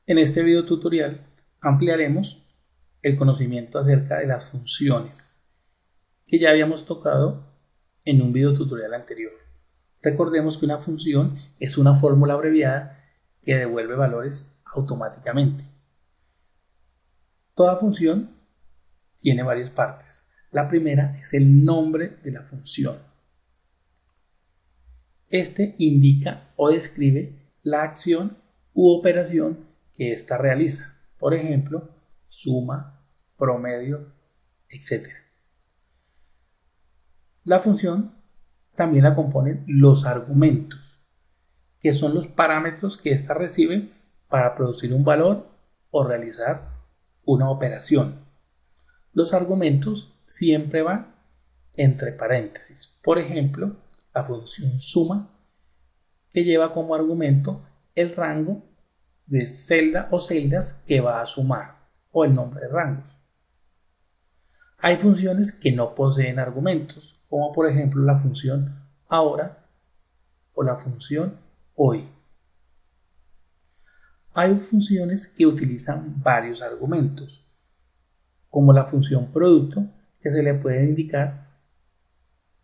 En este video tutorial ampliaremos el conocimiento acerca de las funciones que ya habíamos tocado en un video tutorial anterior. Recordemos que una función es una fórmula abreviada que devuelve valores automáticamente. Toda función tiene varias partes. La primera es el nombre de la función. Este indica o describe la acción u operación que ésta realiza. Por ejemplo, suma, promedio, etc. La función también la componen los argumentos, que son los parámetros que ésta recibe para producir un valor o realizar una operación. Los argumentos siempre van entre paréntesis. Por ejemplo, la función suma, que lleva como argumento el rango de celda o celdas que va a sumar, o el nombre de rangos. Hay funciones que no poseen argumentos, como por ejemplo la función ahora o la función hoy. Hay funciones que utilizan varios argumentos, como la función producto, que se le puede indicar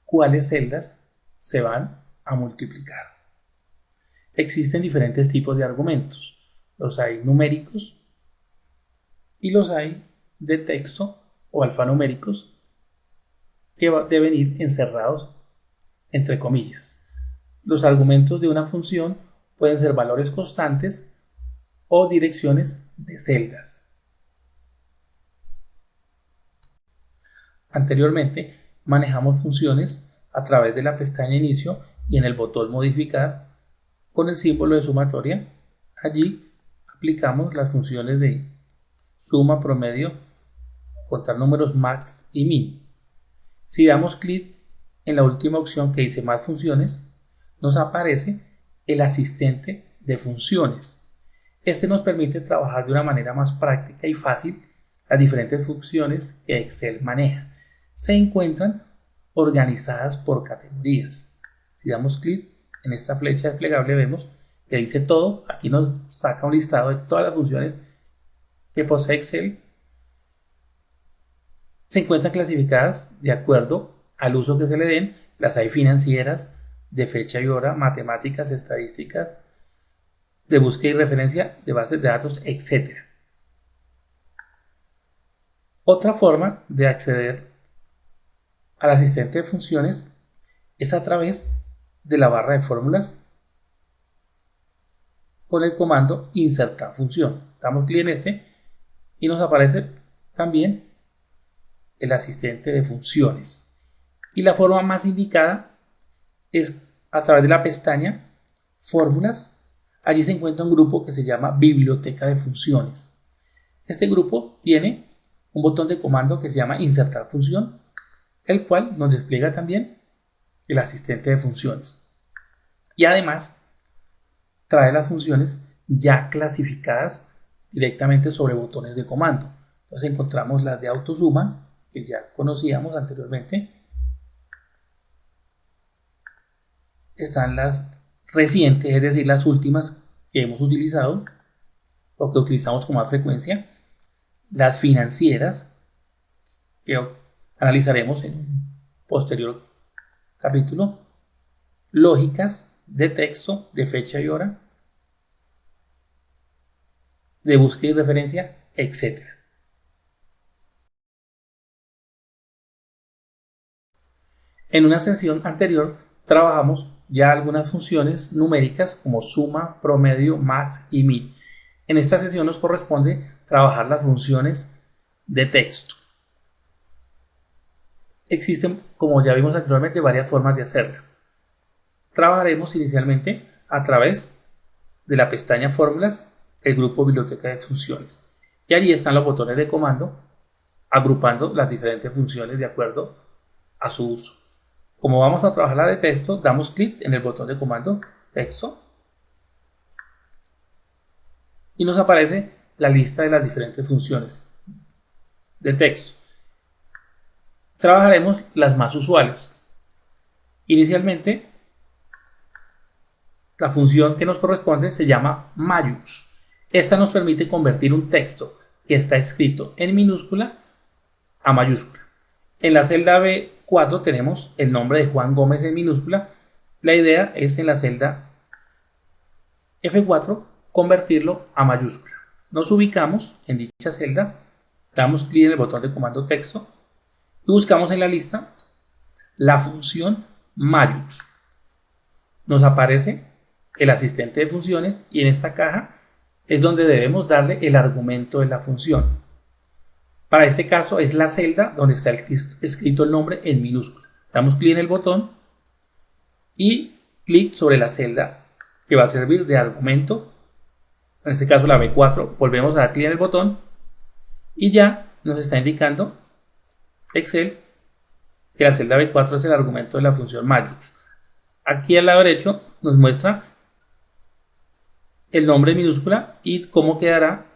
cuáles celdas se van a multiplicar. Existen diferentes tipos de argumentos. Los hay numéricos y los hay de texto o alfanuméricos que deben ir encerrados entre comillas. Los argumentos de una función pueden ser valores constantes o direcciones de celdas. Anteriormente manejamos funciones a través de la pestaña inicio y en el botón modificar con el símbolo de sumatoria. Allí aplicamos las funciones de suma, promedio, contar números max y min. Si damos clic en la última opción que dice más funciones, nos aparece el asistente de funciones. Este nos permite trabajar de una manera más práctica y fácil las diferentes funciones que Excel maneja. Se encuentran organizadas por categorías. Si damos clic en esta flecha desplegable, vemos que dice todo. Aquí nos saca un listado de todas las funciones que posee Excel. Se encuentran clasificadas de acuerdo al uso que se le den. Las hay financieras, de fecha y hora, matemáticas, estadísticas, de búsqueda y referencia de bases de datos, etc. Otra forma de acceder al asistente de funciones es a través de la barra de fórmulas con el comando insertar función. Damos clic en este y nos aparece también el asistente de funciones. Y la forma más indicada es a través de la pestaña fórmulas. Allí se encuentra un grupo que se llama biblioteca de funciones. Este grupo tiene un botón de comando que se llama insertar función, el cual nos despliega también el asistente de funciones. Y además trae las funciones ya clasificadas directamente sobre botones de comando. Entonces encontramos las de autosuma, que ya conocíamos anteriormente. Están las recientes, es decir, las últimas que hemos utilizado o que utilizamos con más frecuencia. Las financieras, que analizaremos en un posterior capítulo. Lógicas, de texto, de fecha y hora, de búsqueda y referencia, etc. En una sesión anterior trabajamos ya algunas funciones numéricas como suma, promedio, max y min. En esta sesión nos corresponde trabajar las funciones de texto. Existen, como ya vimos anteriormente, varias formas de hacerla. Trabajaremos inicialmente a través de la pestaña fórmulas, el grupo biblioteca de funciones. Y allí están los botones de comando agrupando las diferentes funciones de acuerdo a su uso. Como vamos a trabajar la de texto, damos clic en el botón de comando texto y nos aparece la lista de las diferentes funciones de texto. Trabajaremos las más usuales. Inicialmente, la función que nos corresponde se llama Mayus. Esta nos permite convertir un texto que está escrito en minúscula a mayúscula. En la celda B4 tenemos el nombre de Juan Gómez en minúscula. La idea es en la celda F4 convertirlo a mayúscula. Nos ubicamos en dicha celda, damos clic en el botón de comando texto y buscamos en la lista la función Majus. Nos aparece el asistente de funciones y en esta caja es donde debemos darle el argumento de la función. Para este caso es la celda donde está escrito el nombre en minúscula. Damos clic en el botón y clic sobre la celda que va a servir de argumento. En este caso la B4, volvemos a dar clic en el botón y ya nos está indicando Excel que la celda B4 es el argumento de la función Majus. Aquí al lado derecho nos muestra el nombre en minúscula y cómo quedará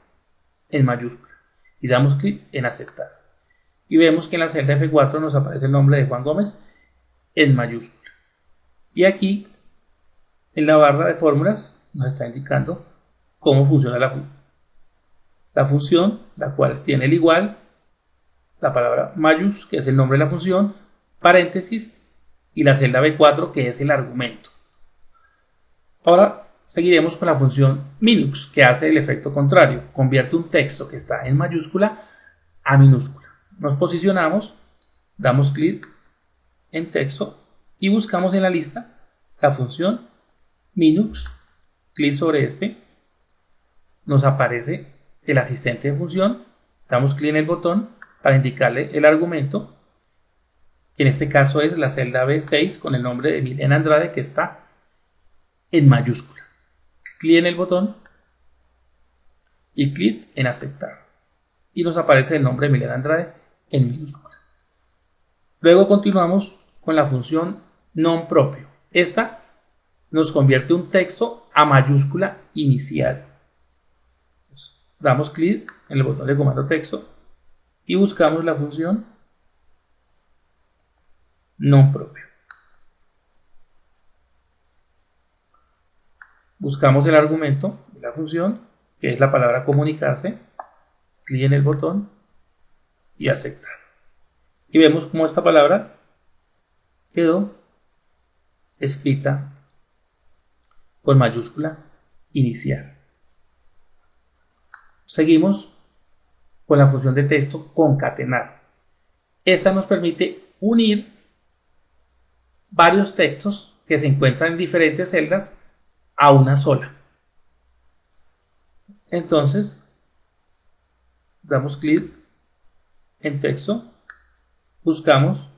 en mayúscula. Y damos clic en aceptar. Y vemos que en la celda F4 nos aparece el nombre de Juan Gómez en mayúscula. Y aquí en la barra de fórmulas nos está indicando cómo funciona la función, la cual tiene el igual, la palabra Majus, que es el nombre de la función, paréntesis, y la celda B4, que es el argumento. Ahora seguiremos con la función Minux, que hace el efecto contrario, convierte un texto que está en mayúscula a minúscula. Nos posicionamos, damos clic en texto y buscamos en la lista la función Minux, clic sobre este, nos aparece el asistente de función, damos clic en el botón para indicarle el argumento, que en este caso es la celda B6 con el nombre de Milena Andrade que está en mayúscula. Clic en el botón y clic en aceptar y nos aparece el nombre de Milena Andrade en minúscula. Luego continuamos con la función non-propio. Esta nos convierte un texto a mayúscula inicial. Damos clic en el botón de comando texto y buscamos la función non-propio. Buscamos el argumento de la función, que es la palabra comunicarse, clic en el botón y aceptar. Y vemos cómo esta palabra quedó escrita con mayúscula inicial. Seguimos con la función de texto concatenar. Esta nos permite unir varios textos que se encuentran en diferentes celdas a una sola. Entonces, damos clic en texto, buscamos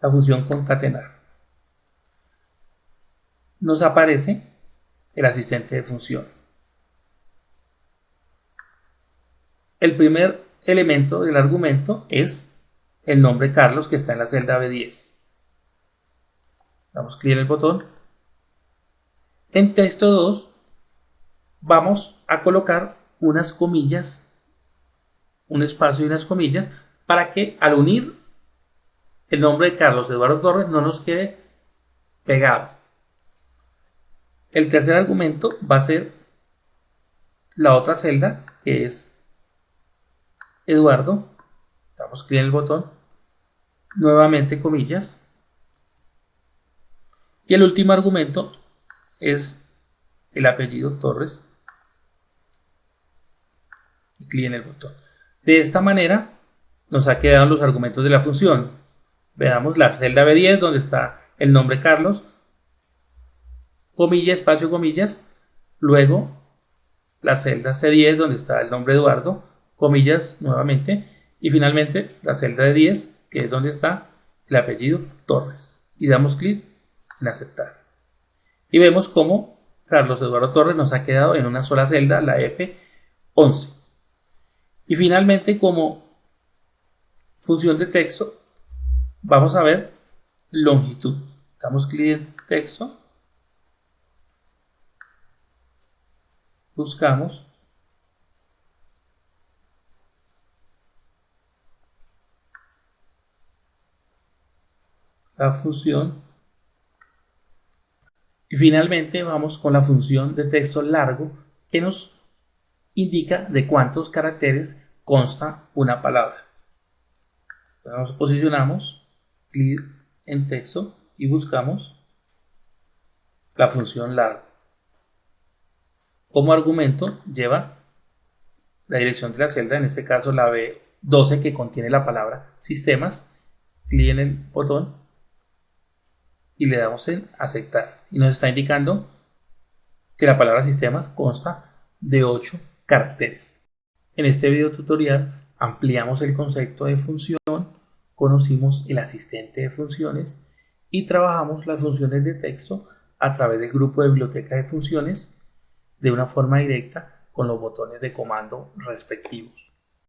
la función concatenar. Nos aparece el asistente de función. El primer elemento del argumento es el nombre Carlos que está en la celda B10. Damos clic en el botón. En texto 2 vamos a colocar unas comillas, un espacio y unas comillas para que al unir el nombre de Carlos Eduardo Torres no nos quede pegado. El tercer argumento va a ser la otra celda que es Eduardo. Damos clic en el botón, nuevamente comillas. Y el último argumento es el apellido Torres. Y clic en el botón. De esta manera nos ha quedado los argumentos de la función. Veamos la celda B10 donde está el nombre Carlos, comilla, espacio, comillas. Luego la celda C10 donde está el nombre Eduardo, comillas nuevamente. Y finalmente la celda de 10 que es donde está el apellido Torres. Y damos clic en aceptar. Y vemos cómo Carlos Eduardo Torres nos ha quedado en una sola celda, la F11. Y finalmente, como función de texto, vamos a ver longitud. Damos clic en texto, buscamos la función y finalmente vamos con la función de texto largo que nos indica de cuántos caracteres consta una palabra. Entonces nos posicionamos, clic en texto y buscamos la función largo. Como argumento lleva la dirección de la celda, en este caso la B12 que contiene la palabra sistemas, clic en el botón y le damos en aceptar y nos está indicando que la palabra sistemas consta de 8 caracteres. En este video tutorial ampliamos el concepto de función, conocimos el asistente de funciones y trabajamos las funciones de texto a través del grupo de biblioteca de funciones de una forma directa con los botones de comando respectivos.